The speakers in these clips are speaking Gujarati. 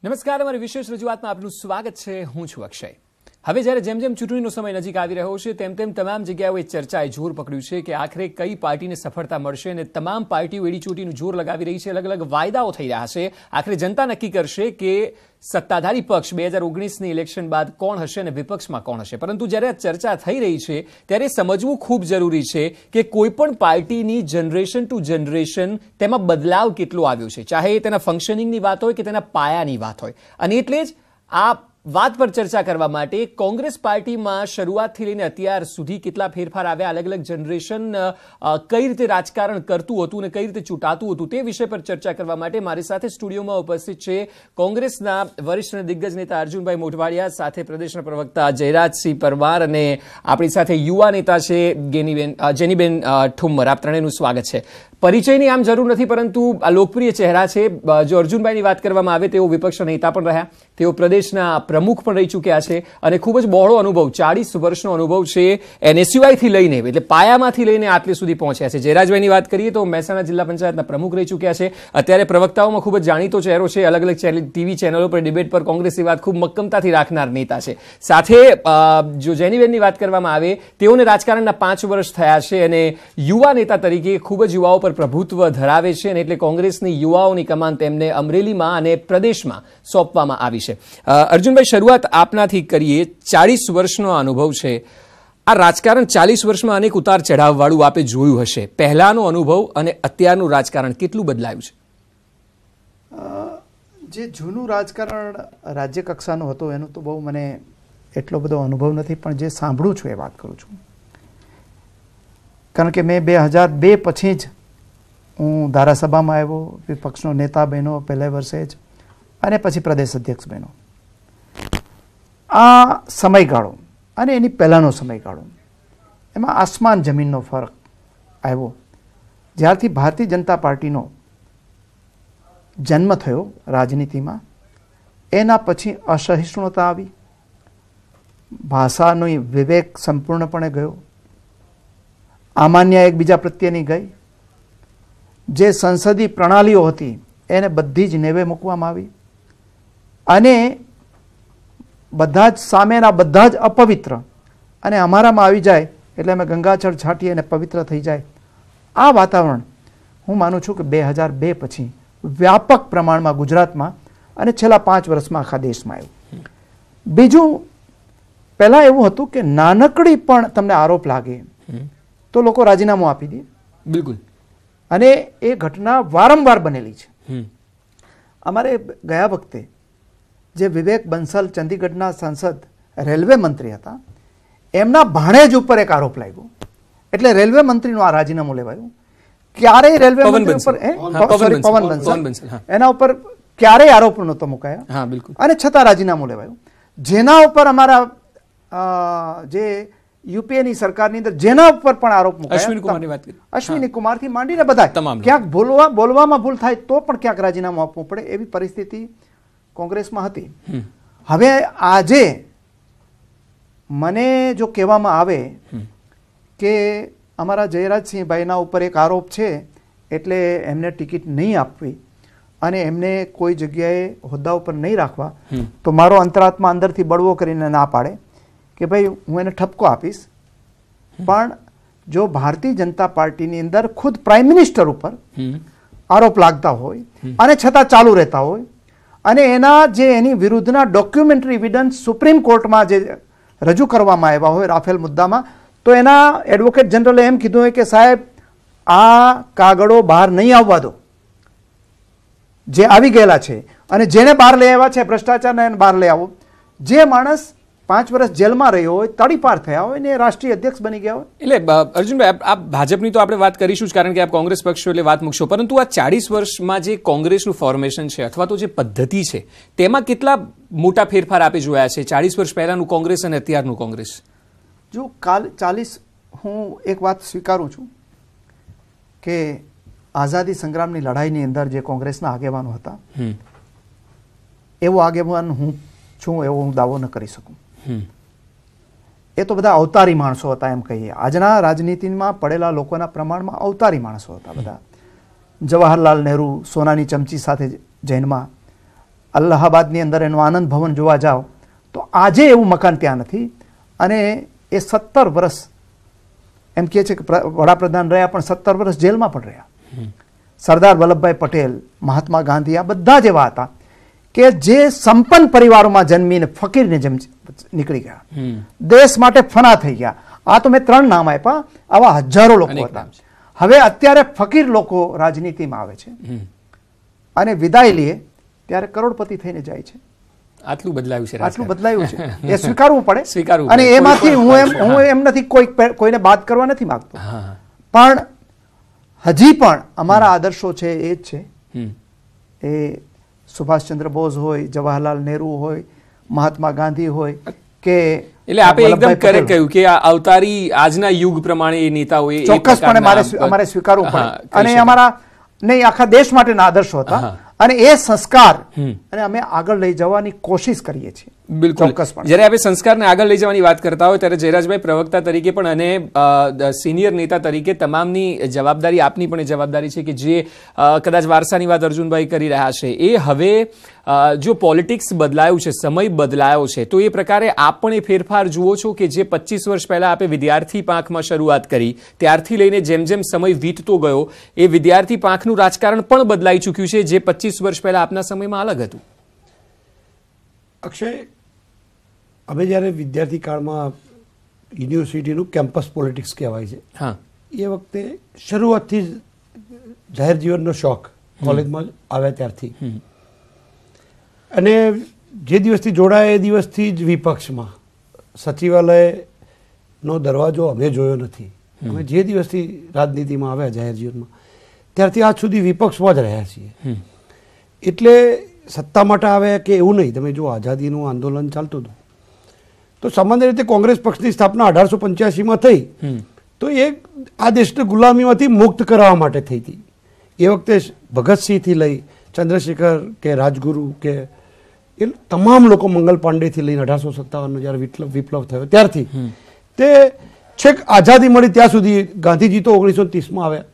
નમસ્કાર, અમારી વિશેષ રજૂઆતમાં આપનું સ્વાગત છે. હું છું અક્ષય. હવે જ્યારે જેમ જેમ ચૂંટણીનો સમય નજીક આવી રહ્યો છે તેમ તેમ તમામ જગ્યાઓએ ચર્ચાએ જોર પકડ્યું છે કે આખરે કઈ પાર્ટીને સફળતા મળશે અને તમામ પાર્ટીઓ એડીચોટીનું જોર લગાવી રહી છે. અલગ અલગ વાયદાઓ થઈ રહ્યા છે. આખરે જનતા નક્કી કરશે કે સત્તાધારી પક્ષ 2019ની ઇલેક્શન બાદ કોણ હશે અને વિપક્ષમાં કોણ હશે. પરંતુ જ્યારે આ ચર્ચા થઈ રહી છે ત્યારે સમજવું ખૂબ જરૂરી છે કે કોઈ પણ પાર્ટીની જનરેશન ટુ જનરેશન તેમાં બદલાવ કેટલો આવ્યો છે, ચાહે તેના ફંક્શનિંગની વાત હોય કે તેના પાયાની વાત હોય. અને એટલે જ આ વાત પર ચર્ચા કરવા માટે કોંગ્રેસ પાર્ટીમાં શરૂઆતથી લઈને અત્યાર સુધી કેટલા ફેરફાર આવ્યા, અલગ અલગ જનરેશન કઈ રીતે રાજકારણ કરતું હતું અને કઈ રીતે ચૂંટાતું હતું તે વિષય પર ચર્ચા કરવા માટે મારી સાથે સ્ટુડિયોમાં ઉપસ્થિત છે કોંગ્રેસના વરિષ્ઠ અને દિગ્ગજ નેતા અર્જુનભાઈ મોઢવાડિયા, સાથે પ્રદેશના પ્રવક્તા જયરાજસિંહ પરમાર અને આપણી સાથે યુવા નેતા છે જેનીબેન ઠુમ્મર. આપ ત્રણેયનું સ્વાગત છે. પરિચયની આમ જરૂર નથી, પરંતુ આ લોકપ્રિય ચહેરા છે. જો અર્જુનભાઈની વાત કરવામાં આવે તેઓ વિપક્ષના નેતા પણ રહ્યા, તેઓ પ્રદેશના પ્રમુખ પણ રહી ચૂક્યા છે અને ખૂબ જ બહોળો અનુભવ, 40 વર્ષનો અનુભવ છે એનએસયુઆઈથી લઈને એટલે પાયામાંથી લઈને આટલે સુધી પહોંચ્યા છે. જયરાજભાઈની વાત કરીએ તો મહેસાણા જિલ્લા પંચાયતના પ્રમુખ રહી ચૂક્યા છે. અત્યારે પ્રવક્તાઓમાં ખૂબ જ જાણીતો ચહેરો છે. અલગ અલગ ટીવી ચેનલો પર ડિબેટ પર કોંગ્રેસની વાત ખૂબ મક્કમતાથી રાખનાર નેતા છે. સાથે જો જેનીબેનની વાત કરવામાં આવે તેઓને રાજકારણના 5 વર્ષ થયા છે અને યુવા નેતા તરીકે ખૂબ જ યુવાઓ પર પ્રભુત્વ ધરાવે છે અને એટલે કોંગ્રેસની યુવાઓની કમાન તેમને અમરેલીમાં અને પ્રદેશમાં સોંપવામાં આવી છે. અર્જુનભાઈ, શરૂઆત આપનાથી કરીએ. 40 વર્ષનો અનુભવ છે. આ રાજકારણ 40 વર્ષમાં અનેક ઉતાર ચઢાવ વાળું આપે જોયું હશે. પહેલાનો અનુભવ અને અત્યારનું રાજકારણ કેટલું બદલાયું છે? જે જૂનું રાજકારણ રાજ્ય કક્ષાનું હતું એનું તો બહુ મને એટલો બધો અનુભવ નથી, પણ જે સાંભળું છું એ વાત કરું છું. કારણ કે મેં 2002 પછી જ હું ધારાસભામાં આવ્યો, વિપક્ષનો નેતા બન્યો પહેલા વર્ષે જ, અને પછી પ્રદેશ અધ્યક્ષ બન્યો. આ સમયગાળો અને એની પહેલાંનો સમયગાળો, એમાં આસમાન જમીનનો ફરક આવ્યો. જ્યારથી ભારતીય જનતા પાર્ટીનો જન્મ થયો રાજનીતિમાં, એના પછી અસહિષ્ણુતા આવી, ભાષાનો વિવેક સંપૂર્ણપણે ગયો, આમાન્ય એકબીજા પ્રત્યેની ગઈ, જે સંસદીય પ્રણાલીઓ હતી એને બધી જ નેવે મૂકવામાં આવી અને બધા જ સામેના બધા જ અપવિત્ર અને અમારામાં આવી જાય એટલે અમે ગંગાજળ છાંટીએ અને પવિત્ર થઈ જાય. આ વાતાવરણ હું માનું છું કે 2002 પછી વ્યાપક પ્રમાણમાં ગુજરાતમાં અને છેલ્લા 5 વર્ષમાં આખા દેશમાં આવ્યું. બીજું, પહેલાં એવું હતું કે નાનકડી પણ તમને આરોપ લાગે તો લોકો રાજીનામું આપી દે. બિલકુલ. અને એ ઘટના વારંવાર બનેલી છે. અમારે ગયા વખતે જે વિવેક બંસલ ચંદીગઢના સાંસદ રેલવે મંત્રી હતા, એમના ભાણેજ ઉપર એક આરોપ લાગ્યો એટલે રેલવે મંત્રીનું આ રાજીનામું લેવાયું. ક્યારેય રેલવે મંત્રી ઉપર પવન બંસલ એના ઉપર ક્યારેય આરોપ નહોતો મુકાયો અને છતાં રાજીનામું લેવાયું. જેના ઉપર અમારા જે યુપીએની સરકારની અંદર જેના ઉપર પણ આરોપ મુકાયા, અશ્વિની કુમારથી માંડીને બધા, ક્યાંક બોલવામાં ભૂલ થાય તો પણ ક્યાંક રાજીનામું આપવું પડે એવી પરિસ્થિતિ કોંગ્રેસમાં હતી. હવે આજે મને જો કહેવામાં આવે કે અમારા જયરાજસિંહભાઈના ઉપર એક આરોપ છે એટલે એમને ટિકિટ નહીં આપવી અને એમને કોઈ જગ્યાએ હોદ્દા ઉપર નહીં રાખવા, તો મારો અંતરાત્મા અંદરથી બળવો કરીને ના પાડે કે ભાઈ હું એને ઠપકો આપીશ. પણ જો ભારતીય જનતા પાર્ટીની અંદર ખુદ પ્રાઇમ મિનિસ્ટર ઉપર આરોપ લાગતા હોય અને છતાં ચાલુ રહેતા હોય અને એની વિરુદ્ધના ડોક્યુમેન્ટરી એવિડન્સ સુપ્રીમ કોર્ટમાં જે રજૂ કરવામાં આવ્યા હોય રાફેલ મુદ્દામાં, તો એના એડવોકેટ જનરલે એમ કીધું હોય કે સાહેબ આ કાગળો બહાર નહીં આવવા દો. જે આવી ગયેલા છે અને જેને બહાર લઈ આવ્યા છે ભ્રષ્ટાચારને એને બહાર લઈ આવો. જે માણસ 5 વર્ષ જેલમાં રહ્યો હોય, તડીપાર થયા હોય ને રાષ્ટ્રીય અધ્યક્ષ બની ગયા હોય. એટલે અર્જુનભાઈ, આ ભાજપની તો આપણે વાત કરીશું જ, કારણ કે આપ કોંગ્રેસ પક્ષ છો એટલે વાત મૂકશો, પરંતુ આ 40 વર્ષમાં જે કોંગ્રેસનું ફોર્મેશન છે અથવા તો જે પદ્ધતિ છે તેમાં કેટલા મોટા ફેરફાર આપે જોયા છે 40 વર્ષ પહેલાનું કોંગ્રેસ અને અત્યારનું કોંગ્રેસ? જો 40, હું એક વાત સ્વીકારું છું કે આઝાદી સંગ્રામની લડાઈની અંદર જે કોંગ્રેસના આગેવાનો હતા એવો આગેવાન હું છું એવો હું દાવો ન કરી શકું. એ તો બધા અવતારી માણસો હતા એમ કહીએ. આજના રાજનીતિમાં પડેલા લોકોના પ્રમાણમાં અવતારી માણસો હતા બધા. જવાહરલાલ નહેરુ સોનાની ચમચી સાથે જૈનમાં, અલ્હાબાદની અંદર એનું આનંદ ભવન જોવા જાઓ તો આજે એવું મકાન ત્યાં નથી. અને એ 17 વર્ષ એમ કહે છે કે વડાપ્રધાન રહ્યા, પણ 17 વર્ષ જેલમાં પણ રહ્યા. સરદાર વલ્લભભાઈ પટેલ, મહાત્મા ગાંધી, આ બધા જ એવા હતા કે જે સંપન્ન પરિવારોમાં જન્મીને ફકીરની જેમ નીકળી ગયા, દેશ માટે ફના થઈ ગયા. આ તો મેં 3 નામ આપ્યા, આવા હજારો લોકો હતા. હવે અત્યારે ફકીર લોકો રાજનીતિમાં આવે છે અને વિદાય લે ત્યારે કરોડપતિ થઈને જાય છે. આટલું બદલાયું છે, આટલું બદલાયું છે, એ સ્વીકારવું પડે. સ્વીકારવું. અને એમાંથી હું એમ નથી કોઈને બાદ કરવા નથી માંગતો, પણ હજી પણ અમારા આદર્શો છે એ જ છે. એ સુભાષચંદ્ર બોઝ હોય, જવાહરલાલ નહેરુ હોય, મહાત્મા ગાંધી હોય કે એટલે આપે એકદમ કરેક્ટ કહ્યું કે આ અવતારી આજના યુગ પ્રમાણે એ નેતાઓએ ચોક્કસપણે અમારે સ્વીકારવું પડે. અને અમારા નહીં, આખા દેશ માટેના આદર્શો હતા અને એ સંસ્કાર અને અમે આગળ લઈ જવાની કોશિશ કરીએ છીએ. બિલકુલ. જ્યારે આપણે સંસ્કારને આગળ લઈ જવાની વાત કરતા હોય ત્યારે જયરાજભાઈ પ્રવક્તા તરીકે પણ અને સિનિયર નેતા તરીકે તમામની જવાબદારી, આપની પણ જવાબદારી છે કે જે કદાચ વારસાની વાત અર્જુનભાઈ કરી રહ્યા છે, એ હવે જો પોલિટિક્સ બદલાયું છે, સમય બદલાયો છે, તો એ પ્રકારે આપ પણ એ ફેરફાર જુઓ છો કે જે 25 વર્ષ પહેલા આપે વિદ્યાર્થી પાંખમાં શરૂઆત કરી ત્યારથી લઈને જેમ જેમ સમય વીતતો ગયો એ વિદ્યાર્થી પાંખનું રાજકારણ પણ બદલાઈ ચૂક્યું છે, જે 25 વર્ષ પહેલા આપના સમયમાં અલગ હતું. અક્ષય, અમે જ્યારે વિદ્યાર્થી કાળમાં યુનિવર્સિટીનું કેમ્પસ પોલિટિક્સ કહેવાય છે, એ વખતે શરૂઆતથી જ જાહેર જીવનનો શોખ કોલેજમાં આવ્યા ત્યારથી, અને જે દિવસથી જોડાયા એ દિવસથી જ વિપક્ષમાં, સચિવાલયનો દરવાજો અમે જોયો નથી. અમે જે દિવસથી રાજનીતિમાં આવ્યા જાહેર જીવનમાં ત્યારથી આજ સુધી વિપક્ષમાં જ રહ્યા છીએ. એટલે સત્તા માટે આવ્યા કે એવું નહીં. તમે જો આઝાદીનું આંદોલન ચાલતું હતું તો સામાન્ય રીતે કોંગ્રેસ પક્ષની સ્થાપના 1885માં થઈ, તો એ આ દેશને ગુલામીમાંથી મુક્ત કરવા માટે થઈ હતી. એ વખતે ભગતસિંહથી લઈ ચંદ્રશેખર કે રાજગુરુ કે એ તમામ લોકો, મંગલ પાંડેથી લઈને 1857નો જ્યારે વિપ્લવ થયો ત્યારથી તે છેક આઝાદી મળી ત્યાં સુધી. ગાંધીજી તો 1930માં આવ્યા,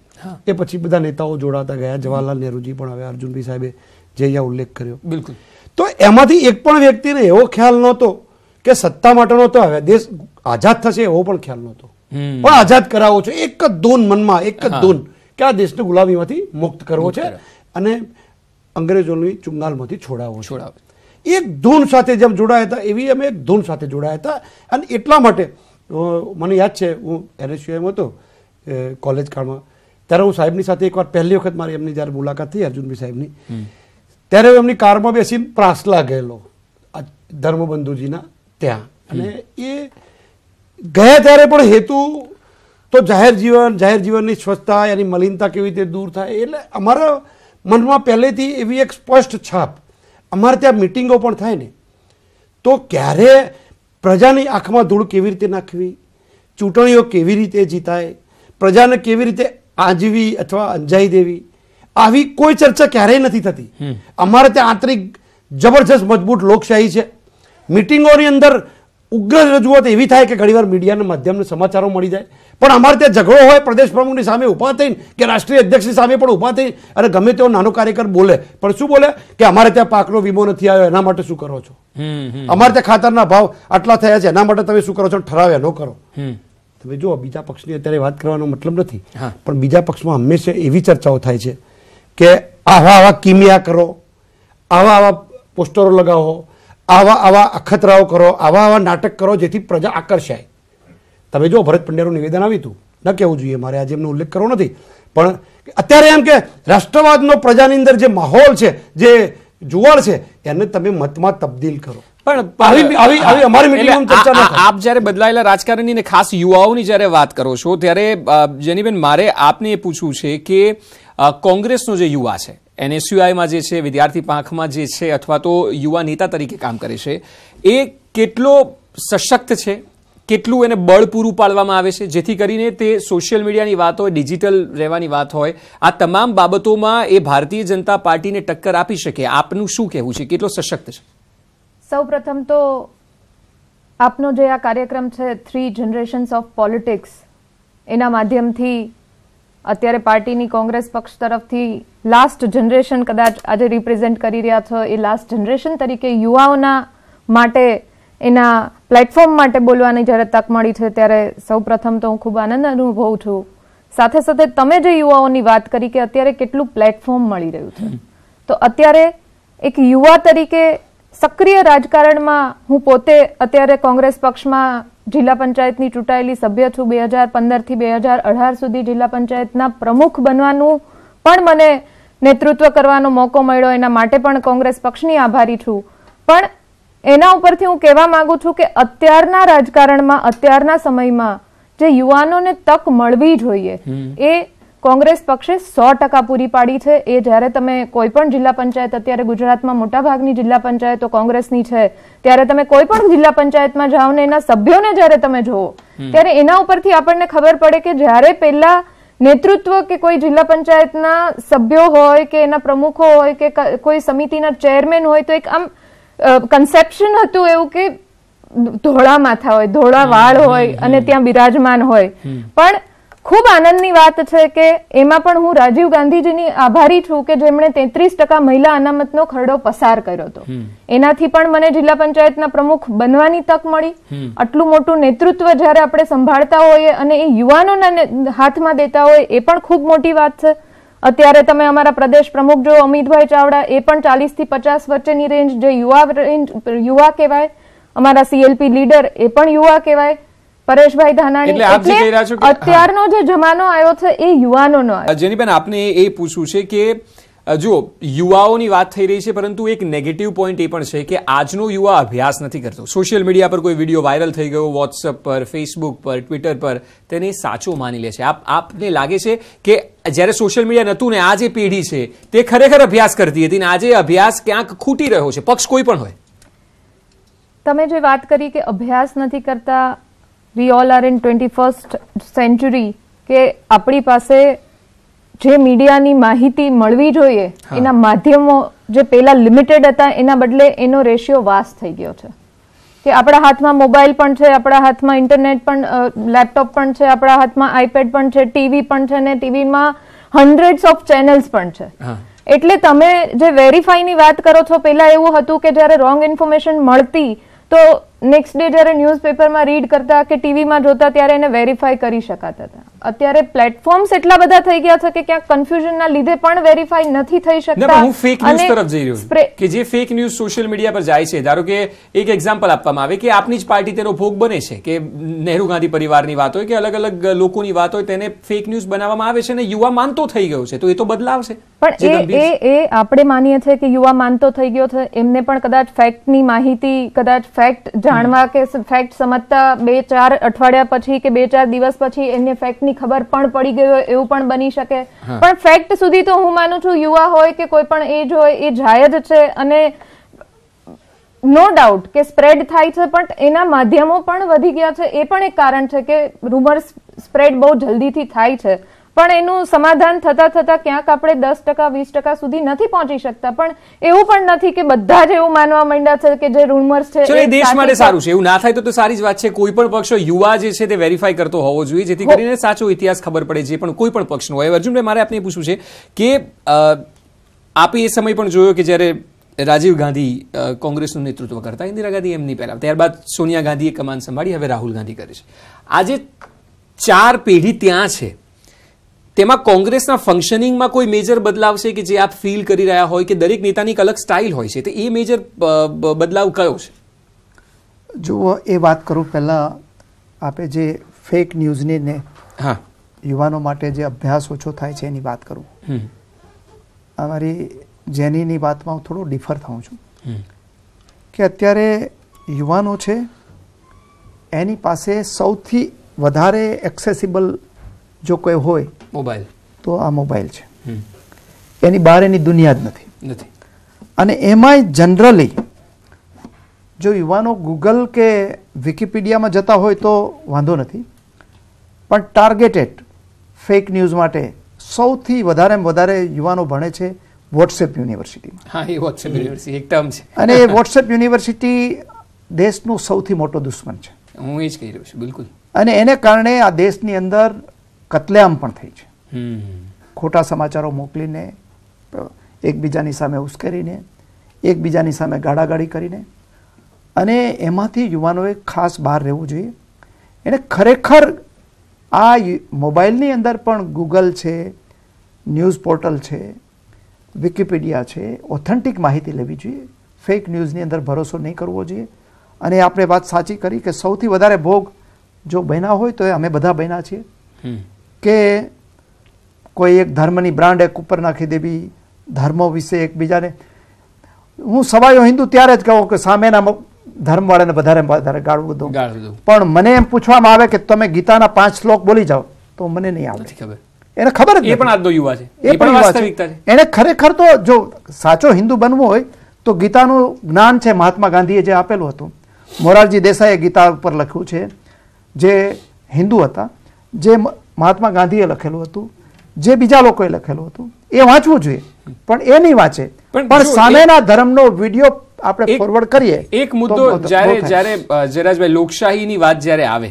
એ પછી બધા નેતાઓ જોડાતા ગયા. જવાહરલાલ નહેરુજી પણ આવ્યા, અર્જુનભાઈ સાહેબે જે અહીંયા ઉલ્લેખ કર્યો. બિલકુલ. તો એમાંથી એક પણ વ્યક્તિને એવો ખ્યાલ નહોતો કે સત્તા માટે નહોતો આવ્યા, દેશ આઝાદ થશે એવો પણ ખ્યાલ નહોતો, પણ આઝાદ કરાવવો છે. એક જ ધૂન મનમાં, એક જ ધૂન કે આ દેશને ગુલામીમાંથી મુક્ત કરવો છે અને અંગ્રેજોની ચુંગાલમાંથી છોડાવવો છે. એક ધૂન સાથે જેમ જોડાયા હતા એવી અમે એક ધૂન સાથે જોડાયા હતા. અને એટલા માટે મને યાદ છે, હું NSUM હતો કોલેજ કાળમાં, ત્યારે હું સાહેબની સાથે એકવાર પહેલી વખત મારી એમની જ્યારે મુલાકાત થઈ અર્જુનભાઈ સાહેબની, ત્યારે હું એમની કારમાં બેસીને પ્રાસલા ગયેલો ધર્મબંધુજીના ત્યાં. અને એ ગયા ત્યારે પણ હેતુ તો જાહેર જીવનની સ્વચ્છતા, એની મલિનતા કેવી રીતે દૂર થાય, એટલે અમારા મનમાં પહેલેથી એવી એક સ્પષ્ટ છાપ. અમારે ત્યાં મિટિંગો પણ થાય ને તો ક્યારે પ્રજાની આંખમાં ધૂળ કેવી રીતે નાખવી, ચૂંટણીઓ કેવી રીતે જીતાય, પ્રજાને કેવી રીતે આંજવી અથવા અંજાઈ દેવી, આવી કોઈ ચર્ચા ક્યારેય નથી થતી. અમારે ત્યાં આંતરિક જબરજસ્ત મજબૂત લોકશાહી છે. મિટિંગોની અંદર ઉગ્ર રજૂઆત એવી થાય કે ઘણીવાર મીડિયાના માધ્યમને સમાચારો મળી જાય, પણ અમારે ત્યાં ઝઘડો હોય પ્રદેશ પ્રમુખની સામે ઊભા થઈને કે રાષ્ટ્રીય અધ્યક્ષની સામે પણ ઊભા થઈને અને ગમે તેવો નાનો કાર્યકર બોલે, પણ શું બોલે કે અમારે ત્યાં પાકનો વીમો નથી આવ્યો એના માટે શું કરો છો, અમારે ત્યાં ખાતરના ભાવ આટલા થયા છે એના માટે તમે શું કરો છો, ઠરાવ એનો કરો. તમે જો બીજા પક્ષની અત્યારે વાત કરવાનો મતલબ નથી, પણ બીજા પક્ષમાં હંમેશા એવી ચર્ચાઓ થાય છે કે આવા કિમિયા કરો, આવા પોસ્ટરો લગાવો, આવા અખતરાઓ કરો, આવા નાટક કરો જેથી પ્રજા આકર્ષાય. તમે જો ભરત પંડ્યાનું નિવેદન આવ્યું હતું, ન કહેવું જોઈએ મારે, આજે એમનો ઉલ્લેખ કરવો નથી, પણ અત્યારે એમ કે રાષ્ટ્રવાદનો પ્રજાની અંદર જે માહોલ છે, જે જુવાળ છે, એને તમે મતમાં તબદીલ કરો. આપ જયારે બદલાયેલા રાજકારણની ને ખાસ યુવાઓની જયારે વાત કરો છો ત્યારે જેનીબેન મારે આપને એ પૂછવું છે કે કોંગ્રેસનો જે યુવા છે, NSUIમાં જે છે, વિદ્યાર્થી પાંખમાં જે છે, અથવા તો યુવા નેતા તરીકે કામ કરે છે, એ કેટલો સશક્ત છે, કેટલું એને બળ પૂરું પાડવામાં આવે છે જેથી કરીને તે સોશિયલ મીડિયાની વાત હોય, ડિજિટલ રહેવાની વાત હોય, આ તમામ બાબતોમાં એ ભારતીય જનતા પાર્ટીને ટક્કર આપી શકે? આપનું શું કહેવું છે, કેટલો સશક્ત છે? સૌપ્રથમ તો આપનો જે આ કાર્યક્રમ છે 3 જનરેશન્સ ઓફ પોલિટિક્સ, એના માધ્યમથી અત્યારે પાર્ટીની કોંગ્રેસ પક્ષ તરફથી લાસ્ટ જનરેશન કદાચ આજે રિપ્રેઝેન્ટ કરી રહ્યા છો, એ લાસ્ટ જનરેશન તરીકે યુવાઓના માટે એના પ્લેટફોર્મ માટે બોલવાની જ્યારે તક મળી છે ત્યારે સૌપ્રથમ તો હું ખૂબ આનંદ અનુભવું છું. સાથે સાથે તમે જે યુવાઓની વાત કરી કે અત્યારે કેટલું પ્લેટફોર્મ મળી રહ્યું છે, તો અત્યારે એક યુવા તરીકે સક્રિય રાજકારણમાં હું પોતે અત્યારે કોંગ્રેસ પક્ષમાં જિલ્લા પંચાયતની ચૂંટાયેલી સભ્ય છું. 2015 થી 2018 સુધી જિલ્લા પંચાયતના પ્રમુખ બનવાનું પણ મને નેતૃત્વ કરવાનો મોકો મળ્યો, એના માટે પણ કોંગ્રેસ પક્ષની આભારી છું. પણ એના ઉપરથી હું કહેવા માંગુ છું કે અત્યારના રાજકારણમાં અત્યારના સમયમાં જે યુવાનોને તક મળવી જોઈએ એ કોંગ્રેસ પક્ષે 100% પૂરી પાડી છે. એ જ્યારે તમે કોઈ પણ જિલ્લા પંચાયત, અત્યારે ગુજરાતમાં મોટાભાગની જિલ્લા પંચાયતો કોંગ્રેસની છે, ત્યારે તમે કોઈ પણ જિલ્લા પંચાયતમાં જાઓ ને એના સભ્યોને જ્યારે તમે જુઓ ત્યારે એના ઉપરથી આપણને ખબર પડે કે જ્યારે પહેલા નેતૃત્વ કે કોઈ જિલ્લા પંચાયતના સભ્યો હોય કે એના પ્રમુખો હોય કે કોઈ સમિતિના ચેરમેન હોય તો એક આમ કન્સેપ્શન હતું એવું કે ધોળા માથા હોય, ધોળા વાળ હોય અને ત્યાં બિરાજમાન હોય. પણ ખૂબ આનંદની વાત છે કે એમાં પણ હું રાજીવ ગાંધીજીની આભારી છું કે જેમણે 33% મહિલા અનામતનો ખરડો પસાર કર્યો હતો. એનાથી પણ મને જિલ્લા પંચાયતના પ્રમુખ બનવાની તક મળી. આટલું મોટું નેતૃત્વ જ્યારે આપણે સંભાળતા હોઈએ અને એ યુવાનોના હાથમાં દેતા હોય એ પણ ખૂબ મોટી વાત છે. અત્યારે તમે અમારા પ્રદેશ પ્રમુખ જો અમિતભાઈ ચાવડા, એ પણ 40 થી 50 વચ્ચેની રેન્જ, જે યુવા કહેવાય. અમારા CLP લીડર એ પણ યુવા કહેવાય, પરેશભાઈ ધાનાણી. એટલે અત્યારનો જે જમાનો આવ્યો છે એ યુવાનોનો આવ્યો. જેનીબેન, આપને એ પૂછવું છે કે જો યુવાઓની વાત થઈ રહી છે, પરંતુ એક નેગેટિવ પોઈન્ટ એ પણ છે કે આજનો યુવા અભ્યાસ નથી કરતો. સોશિયલ મીડિયા પર કોઈ વિડીયો વાયરલ થઈ ગયો, વોટ્સએપ પર, ફેસબુક પર, ટ્વિટર પર, તેને સાચો માની લે છે. આપને લાગે છે કે જ્યારે સોશિયલ મીડિયા નહોતું ને આ જે પેઢી છે તે ખરેખર અભ્યાસ કરતી હતી ને આજે અભ્યાસ ક્યાંક ખૂટી રહ્યો છે, પક્ષ કોઈ પણ હોય? તમે જે વાત કરી કે અભ્યાસ નથી કરતા, we all are in 21st century, કે આપણી પાસે જે મીડિયાની માહિતી મળવી જોઈએ એના માધ્યમો જે પહેલા લિમિટેડ હતા એના બદલે એનો રેશિયો વાસ્ટ થઈ ગયો છે. કે આપણા હાથમાં મોબાઈલ પણ છે, આપણા હાથમાં ઇન્ટરનેટ પણ, લેપટોપ પણ છે, આપણા હાથમાં આઈપેડ પણ છે, ટીવી પણ છે ને ટીવીમાં હન્ડ્રેડ્સ ઓફ ચેનલ્સ પણ છે. એટલે તમે જે વેરીફાઈની વાત કરો છો, પહેલા એવું હતું કે જ્યારે રોંગ ઇન્ફોર્મેશન મળતી તો નેક્સ્ટ ડે જ્યારે ન્યૂઝપેપરમાં રીડ કરતા કે ટીવીમાં જોતા ત્યારે એને વેરીફાઈ કરી શકાતા હતા. અત્યારે પ્લેટફોર્મ્સ એટલા બધા થઈ ગયા છે કે ક્યાંક કન્ફ્યુઝનના લીધે પણ વેરીફાઈ નથી થઈ શકતા. હું ફેક ન્યૂઝ તરફ જઈ રહ્યો છું કે જે ફેક ન્યૂઝ સોશિયલ મીડિયા પર જાય છે. ધારો કે એક એક્ઝામ્પલ આપવામાં આવે કે આપની જ પાર્ટી તેનો ભોગ બને છે, કે નહેરુ ગાંધી પરિવારની વાત હોય કે અલગ અલગ લોકોની વાત હોય, તેને ફેક ન્યૂઝ બનાવવામાં આવે છે અને યુવા માનતો થઈ ગયો છે, તો એ તો બદલાવ છે. પણ એ આપણે માનીએ છીએ કે યુવા માનતો થઈ ગયો છે, એમને પણ કદાચ ફેક્ટની માહિતી, કદાચ ફેક્ટ જાણવા કે ફેક્ટ સમજતા 2-4 અઠવાડિયા પછી કે 2-4 દિવસ પછી એને ફેક્ટની ખબર પણ પડી ગઈ હોય એવું પણ બની શકે. પણ ફેક્ટ સુધી તો હું માનું છું યુવા હોય કે કોઈ પણ એજ હોય એ જાય જ છે અને નો ડાઉટ કે સ્પ્રેડ થાય છે, પણ એના માધ્યમો પણ વધી ગયા છે. એ પણ એક કારણ છે કે રૂમર્સ સ્પ્રેડ બહુ જલ્દીથી થાય છે, પણ એનું સમાધાન થતા થતા ક્યાંક આપણે 10%-20% સુધી નથી પહોંચી શકતા. પણ એવું પણ નથી કે બધા જ એવું માનવા માંડ્યા છે કે જે રૂમર્સ છે એ દેશ માટે સારું છે. એવું ના થાય તો સારી જ વાત છે. કોઈ પણ પક્ષ યુવા જે છે તે વેરીફાઈ કરતો હોવો જોઈએ, જેથી કરીને સાચો ઇતિહાસ ખબર પડે, જે પણ કોઈ પણ પક્ષનો હોય. અર્જુનભાઈ, મારે આપને પૂછવું છે કે આપે એ સમય પણ જોયો કે જ્યારે રાજીવ ગાંધી કોંગ્રેસનું નેતૃત્વ કરતા, ઇન્દિરા ગાંધી એમની પહેલા, ત્યારબાદ સોનિયા ગાંધીએ કમાન સંભાળી, હવે રાહુલ ગાંધી કરે છે. આજે 4 પેઢી ત્યાં છે, તેમાં કોંગ્રેસના ફંક્શનિંગમાં કોઈ મેજર બદલાવ છે કે જે આપ ફીલ કરી રહ્યા હોય કે દરેક નેતાની એક અલગ સ્ટાઇલ હોય છે, તો એ મેજર બદલાવ કયો છે? જુઓ, એ વાત કરું પહેલાં, આપે જે ફેક ન્યૂઝની ને યુવાનો માટે જે અભ્યાસ ઓછો થાય છે એની વાત કરું. અમારી જેનીની વાતમાં હું થોડો ડિફર થાઉં છું કે અત્યારે યુવાનો છે એની પાસે સૌથી વધારે એક્સેસિબલ જો કોઈ હોય મોબાઈલ, તો આ મોબાઈલ છે. એની બહાર એની દુનિયા જ નથી. અને એમાંય જનરલી જો યુવાનો ગૂગલ કે વિકીપીડિયામાં જતા હોય તો વાંધો નથી, પણ ટાર્ગેટેડ ફેક ન્યૂઝ માટે સૌથી વધારે યુવાનો ભણે છે વોટ્સએપ યુનિવર્સિટીમાં. હા, એ વોટ્સએપ યુનિવર્સિટી એક ટર્મ છે. અને એ વોટ્સએપ યુનિવર્સિટી દેશનું સૌથી મોટો દુશ્મન છે. હું એ જ કહી રહ્યો છું, બિલકુલ. અને એને કારણે આ દેશની અંદર કતલેઆમ પણ થઈ છે. ખોટા સમાચારો મોકલીને, એકબીજાની સામે ઉશ્કેરીને, એકબીજાની સામે ગાળાગાળી કરીને, અને એમાંથી યુવાનોએ ખાસ બહાર રહેવું જોઈએ. એને ખરેખર આ મોબાઈલની અંદર પણ ગૂગલ છે, ન્યૂઝ પોર્ટલ છે, વિકિપીડિયા છે, ઓથેન્ટિક માહિતી લેવી જોઈએ. ફેક ન્યૂઝની અંદર ભરોસો નહીં કરવો જોઈએ. અને આપણે વાત સાચી કરી કે સૌથી વધારે ભોગ જો બન્યા હોય તો એ અમે બધા બન્યા છીએ કે કોઈ એક ધર્મની બ્રાન્ડ એક ઉપર નાખી દેવી, ધર્મો વિશે એકબીજાને. હું સવાયો હિન્દુ ત્યારે જ કહું કે સામેના ધર્મવાળાને વધારે ગાળવું દઉં, પણ મને એમ પૂછવામાં આવે કે તમે ગીતાના 5 શ્લોક બોલી જાઓ તો મને નહીં આવડે. એને ખબર જ નથી. એને ખરેખર તો જો સાચો હિન્દુ બનવું હોય તો ગીતાનું જ્ઞાન છે. મહાત્મા ગાંધીએ જે આપેલું હતું, મોરારજી દેસાઈએ ગીતા ઉપર લખ્યું છે, જે હિન્દુ હતા, જે મહાત્મા ગાંધીએ લખેલું હતું, જે બીજા લોકોએ લખેલું હતું, એ વાંચવું જોઈએ. પણ એ નહીં વાંચે, પણ સામેના ધર્મનો વિડીયો આપણે ફોરવર્ડ કરીએ. એક મુદ્દો જ્યારે જયરાજભાઈ લોકશાહીની વાત જ્યારે આવે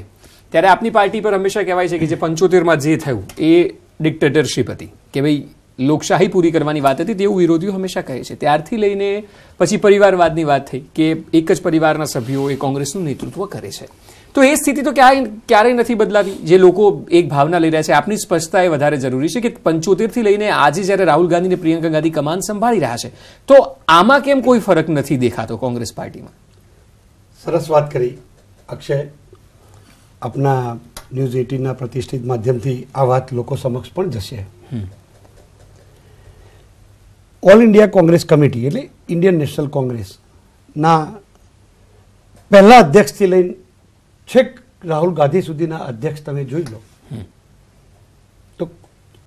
ત્યારે આપની પાર્ટી પર હંમેશા કહેવાય છે કે જે 75માં જે થયું એ ડિક્ટેટરશીપ હતી, કે ભાઈ લોકશાહી પૂરી કરવાની વાત હતી, તેવું વિરોધીઓ હંમેશા કહે છે. ત્યારથી લઈને પછી પરિવારવાદની વાત થઈ કે એક જ પરિવારના સભ્યો એ કોંગ્રેસનું નેતૃત્વ કરે છે. તો એ સ્થિતિ તો ક્યારેય નથી બદલાતી. જે લોકો એક ભાવના લઈ રહ્યા છે, આપની સ્પષ્ટતા એ વધારે જરૂરી છે કે 75 થી લઈને આજે જ્યારે રાહુલ ગાંધી અને પ્રિયંકા ગાંધી કમાન સંભાળી રહ્યા છે, તો આમાં કેમ કોઈ ફરક નથી દેખાતો કોંગ્રેસ પાર્ટીમાં? સરસ વાત કરી અક્ષય. આપના ન્યૂઝ 18ના પ્રતિષ્ઠિત માધ્યમથી આ વાત લોકો સમક્ષ પણ જશે. ઓલ ઇન્ડિયા કોંગ્રેસ કમિટી એટલે ઇન્ડિયન નેશનલ કોંગ્રેસના પહેલા અધ્યક્ષથી લઈને છેક રાહુલ ગાંધી સુધીના અધ્યક્ષ તમે જોઈ લો તો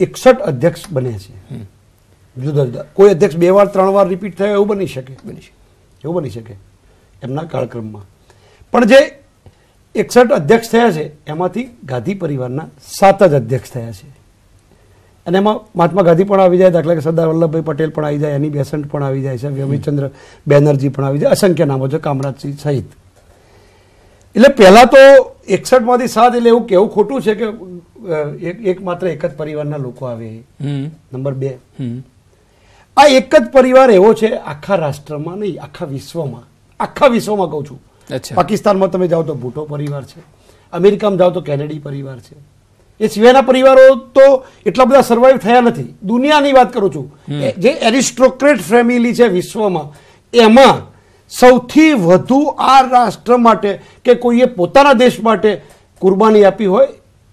61 અધ્યક્ષ બને છે. જુદા જુદા કોઈ અધ્યક્ષ 2 વાર 3 વાર રિપીટ થયો એવું બની શકે એમના કાળક્રમમાં. પણ જે 61 અધ્યક્ષ થયા છે એમાંથી ગાંધી પરિવારના 7 જ અધ્યક્ષ થયા છે. અને એમાં મહાત્મા ગાંધી પણ આવી જાય, દાખલા કે સરદાર વલ્લભભાઈ પટેલ પણ આવી જાય, એની બેસન્ટ પણ આવી જાય છે, રવિચંદ્ર બેનર્જી પણ આવી જાય, અસંખ્ય નામો છે, કામરાજસિંહ સહિત. એટલે પહેલા તો 61માંથી 7 એટલે એવું કેવું ખોટું છે કે એક માત્ર એક જ પરિવારના લોકો આવે. નંબર 2, આ એક જ પરિવાર એવો છે આખા રાષ્ટ્રમાં નહીં, આખા વિશ્વમાં કહું છું. પાકિસ્તાનમાં તમે જાઓ તો ભૂટો પરિવાર છે, અમેરિકામાં જાઓ તો કેનેડી પરિવાર છે. એ સિવાયના પરિવારો તો એટલા બધા સર્વાઈવ થયા નથી. દુનિયાની વાત કરું છું, જે એરિસ્ટોક્રેટ ફેમિલી છે વિશ્વમાં, એમાં સૌથી વધુ આ રાષ્ટ્ર માટે કે કોઈએ પોતાના દેશ માટે કુરબાની આપી હોય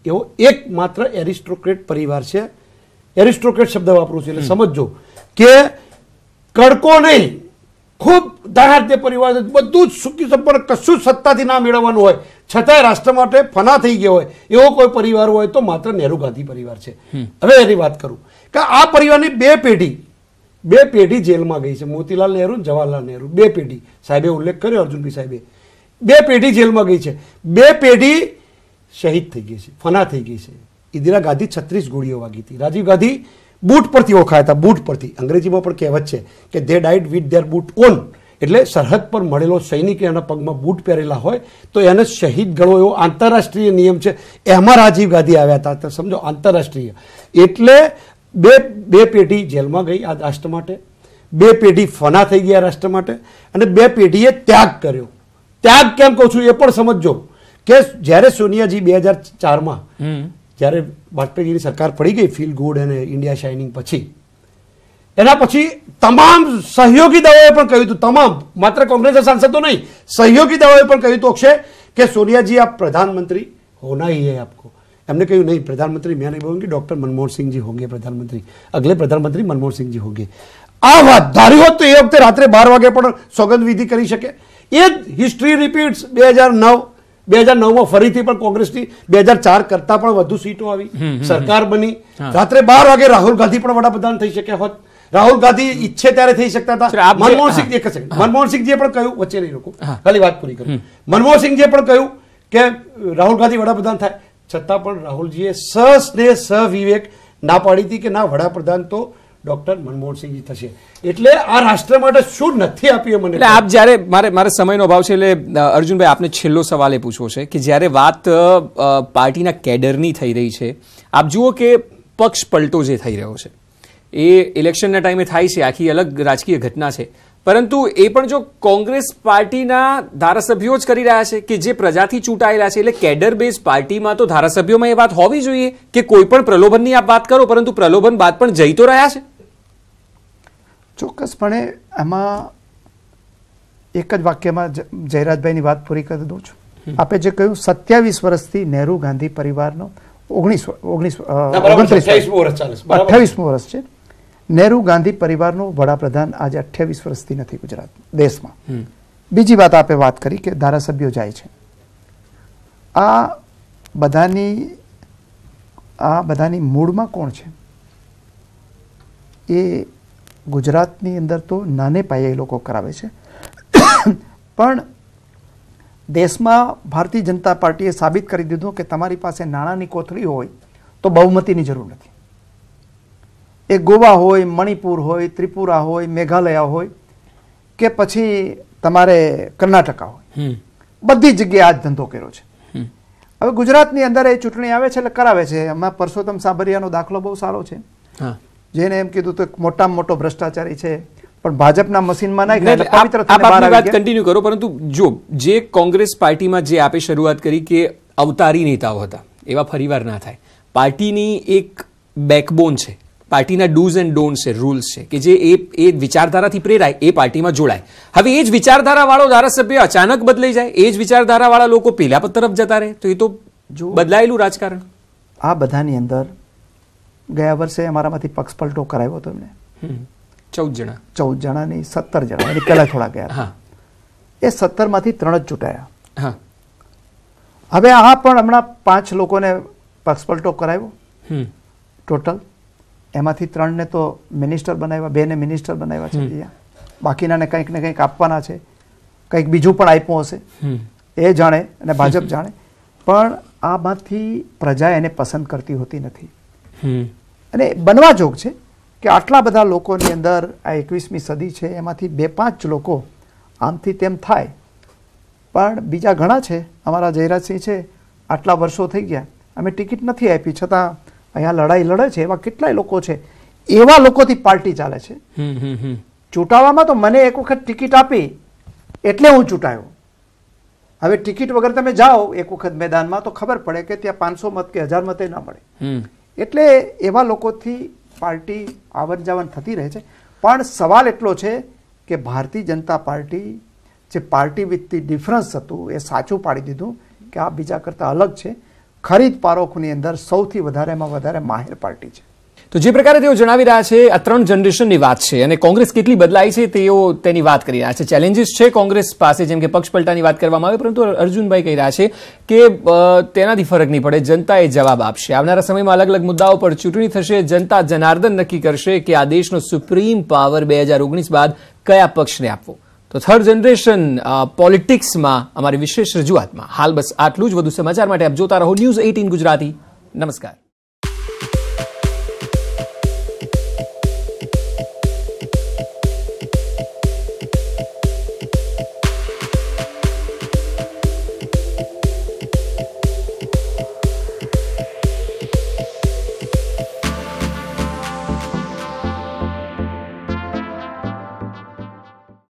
એવો એક માત્ર એરિસ્ટોક્રેટ પરિવાર છે. એરિસ્ટોક્રેટ શબ્દ વાપરું છું એટલે સમજો કે કડકો નહીં, ખૂબ દાણાત્ય પરિવાર, બધું જ સુખી સંપન્ન, કશું જ સત્તાથી ના મેળવવાનું હોય છતાંય રાષ્ટ્ર માટે ફના થઈ ગયો હોય એવો કોઈ પરિવાર હોય તો માત્ર નહેરુ ગાંધી પરિવાર છે. હવે એની વાત કરું કે આ પરિવારની 2 પેઢી જેલમાં ગઈ છે. મોતીલાલ નહેરુ, જવાહરલાલ નહેરુ, 2 પેઢી. સાહેબે ઉલ્લેખ કર્યો, અર્જુનભાઈ સાહેબે, 2 પેઢી જેલમાં ગઈ છે. 2 પેઢી શહીદ થઈ ગઈ છે, ફના થઈ ગઈ છે. ઇન્દિરા ગાંધી 36 ગોળીઓ વાગી હતી. રાજીવ ગાંધી બૂટ પરથી ઓળખાયા હતા. બૂટ પરથી અંગ્રેજીમાં પણ કહેવત છે કે they died with their boot on, એટલે સરહદ પર મળેલો સૈનિક એના પગમાં બૂટ પહેરેલા હોય તો એને શહીદ ગણો, એવો આંતરરાષ્ટ્રીય નિયમ છે. એમાં રાજીવ ગાંધી આવ્યા હતા, સમજો, આંતરરાષ્ટ્રીય. એટલે બે પેઢી જેલમાં ગઈ આ રાષ્ટ્ર માટે, 2 પેઢી ફના થઈ ગયા રાષ્ટ્ર માટે, અને 2 પેઢીએ ત્યાગ કર્યો. ત્યાગ કેમ કહું છું એ પણ સમજો કે જ્યારે સોનિયાજી 2004માં જ્યારે વાજપેયીની સરકાર પડી ગઈ, ફીલ ગુડ અને ઇન્ડિયા શાઇનિંગ પછી, એના પછી તમામ સહયોગી દળોએ પણ કહ્યું હતું, તમામ, માત્ર કોંગ્રેસના સાંસદો નહીં, સહયોગી દળોએ પણ કહ્યું હતું અક્ષય કે સોનિયાજી આપ પ્રધાનમંત્રી होना ही है आपको. हमने कहा नहीं, प्रधानमंत्री मैं नहीं बोलूंगी, डॉक्टर मनमोहन सिंह जी होंगे प्रधानमंत्री, अगले प्रधानमंत्री मनमोहन सिंह जी होंगे. આ વાત ધારી હોત તો એ વખતે રાત્રે 12 વાગે પણ સોગંદ વિધિ કરી શકે. એ જ હિસ્ટ્રી રિપીટ્સ. 2009માં ફરીથી પણ કોંગ્રેસની 2004 કરતા પણ વધુ સીટો આવી, સરકાર બની. રાત્રે 12 વાગે રાહુલ ગાંધી પણ વડાપ્રધાન થઈ શક્યા હોત. રાહુલ ગાંધી ઈચ્છે ત્યારે થઈ શકતા હતા. મનમોહનસિંહજીએ પણ કહ્યું, વચ્ચે નહીં રોકો, ખાલી વાત પૂરી કરું. મનમોહનસિંહજીએ પણ કહ્યું કે રાહુલ ગાંધી વડાપ્રધાન થાય, છતાં પણ રાહુલજીએ સસ્નેહ સવિવેક ના પાડી હતી કે ના, વડાપ્રધાન તો ડોક્ટર મનમોહનસિંહજી થશે. એટલે આ રાષ્ટ્ર માટે શું નથી આપ્યું મને. આપ જ્યારે મારે સમયનો અભાવ છે એટલે અર્જુનભાઈ આપને છેલ્લો સવાલ એ પૂછવો છે કે જ્યારે વાત પાર્ટીના કેડરની થઈ રહી છે, આપ જુઓ કે પક્ષ પલટો જે થઈ રહ્યો છે એ ઇલેક્શનના ટાઈમે થાય છે, આખી અલગ રાજકીય ઘટના છે, પરંતુ એ પણ જો કોંગ્રેસ પાર્ટીના ધારાસભ્યો જ કરી રહ્યા છે કે જે પ્રજાથી ચૂંટાયેલા છે, એટલે કેડર બેઝ પાર્ટીમાં તો ધારાસભ્યોમાં એ વાત હોવી જોઈએ કે કોઈ પણ પ્રલોભનની આપ વાત કરો, પરંતુ પ્રલોભન બાદ પણ જઈ તો રહ્યા છે. ચોક્કસપણે આમાં એક જ વાક્યમાં જયરાજભાઈની વાત પૂરી કરી દઉં છું. આપે જે કહ્યું 27 વર્ષથી નહેરુ ગાંધી પરિવારનો 28મું વર્ષ છે. નહેરુ ગાંધી પરિવારનો વડાપ્રધાન આજે 28 વર્ષથી નથી ગુજરાત દેશમાં. બીજી વાત આપે વાત કરી કે ધારાસભ્યો જાય છે. આ બધાની મૂળમાં કોણ છે? એ ગુજરાતની અંદર તો નાને પાયે એ લોકો કરાવે છે, પણ દેશમાં ભારતીય જનતા પાર્ટીએ સાબિત કરી દીધું કે તમારી પાસે નાણાંની કોથળી હોય તો બહુમતીની જરૂર નથી. એ ગોવા હોય, મણિપુર હોય, ત્રિપુરા હોય, મેઘાલય હોય કે પછી તમારે કર્ણાટકા હોય, બધી જગ્યાએ આ જ ધંધો કર્યો છે. હવે ગુજરાતની અંદર એ ચૂંટણી આવે છે એટલે કરાવે છે. એમાં પરસોત્તમ સાબરિયાનો દાખલો બહુ સારો છે, જેને એમ કીધું તો મોટામાં મોટો ભ્રષ્ટાચારી છે, પણ ભાજપના મશીનમાં વાત કન્ટિન્યુ કરો. પરંતુ જો જે કોંગ્રેસ પાર્ટીમાં જે આપે શરૂઆત કરી કે અવતારી નેતાઓ હતા, એવા ફરીવાર ના થાય. પાર્ટીની એક બેકબોન છે, પાર્ટીના ડૂઝ એન્ડ ડોન્ટ્સ છે, રૂલ્સ છે કે જે એ વિચારધારાથી પ્રેરાય એ પાર્ટીમાં જોડાય. હવે એ જ વિચારધારા વાળો ધારાસભ્ય અચાનક બદલાઈ જાય, એ જ વિચારધારા વાળા લોકો પેલા તરફ જતા રહે, તો એ તો બદલાયેલું રાજકારણ. આ બધાની અંદર ગયા વર્ષે અમારામાંથી પક્ષ પલટો કરાવ્યો હતો એમને 14 જણાની 17 જણા, એની પહેલા થોડા ગયા. એ 17માંથી 3 જ ચૂંટાયા. હવે આ પણ હમણાં 5 લોકોને પક્ષ પલટો કરાવ્યો ટોટલ. એમાંથી 3 ને તો મિનિસ્ટર બનાવ્યા, 2 ને મિનિસ્ટર બનાવ્યા છે. બાકીનાને કંઈક ને કંઈક આપવાના છે, કંઈક બીજું પણ આપ્યું હશે, એ જાણે અને ભાજપ જાણે. પણ આમાંથી પ્રજા એને પસંદ કરતી હોતી નથી. અને બનવા જોગ છે કે આટલા બધા લોકોની અંદર આ 21મી સદી છે, એમાંથી 2-5 લોકો આમથી તેમ થાય, પણ બીજા ઘણા છે. અમારા જયરાજસિંહ છે, આટલા વર્ષો થઈ ગયા, અમે ટિકિટ નથી આપી છતાં અહીંયા લડાઈ લડે છે. એવા કેટલાય લોકો છે, એવા લોકોથી પાર્ટી ચાલે છે. ચૂંટાવામાં તો મને એક વખત ટિકિટ આપી એટલે હું ચૂંટાયો. હવે ટિકિટ વગર તમે જાઓ એક વખત મેદાનમાં તો ખબર પડે કે ત્યાં 500 મત કે 1000 મતે ના મળે. એટલે એવા લોકોથી પાર્ટી આવન જાવન થતી રહે છે. પણ સવાલ એટલો છે કે ભારતીય જનતા પાર્ટી જે પાર્ટી વિથ ધી ડિફરન્સ હતું એ સાચું પાડી દીધું કે આ બીજા કરતાં અલગ છે. ખરીદ પારોખની અંદર સૌથી વધારેમાં વધારે માહિર પાર્ટી છે. તો જે પ્રકારે તેઓ જણાવી રહ્યા છે, આ 3 જનરેશનની વાત છે અને કોંગ્રેસ કેટલી બદલાઈ છે તેઓ તેની વાત કરી રહ્યા છે. ચેલેન્જીસ છે કોંગ્રેસ પાસે, જેમ કે પક્ષ પલટાની વાત કરવામાં આવે, પરંતુ અર્જુનભાઈ કહી રહ્યા છે કે તેનાથી ફરક નહીં પડે, જનતા એ જવાબ આપશે. આવનારા સમયમાં અલગ અલગ મુદ્દાઓ પર ચૂંટણી થશે, જનતા જનાર્દન નક્કી કરશે કે આ દેશનો સુપ્રીમ પાવર 2019 બાદ કયા પક્ષને આપવો. તો 3rd જનરેશન પોલિટિક્સમાં અમારી વિશેષ રજૂઆતમાં હાલ બસ આટલું જ. વધુ સમાચાર માટે આપ જોતા રહો News 18 ગુજરાતી. નમસ્કાર.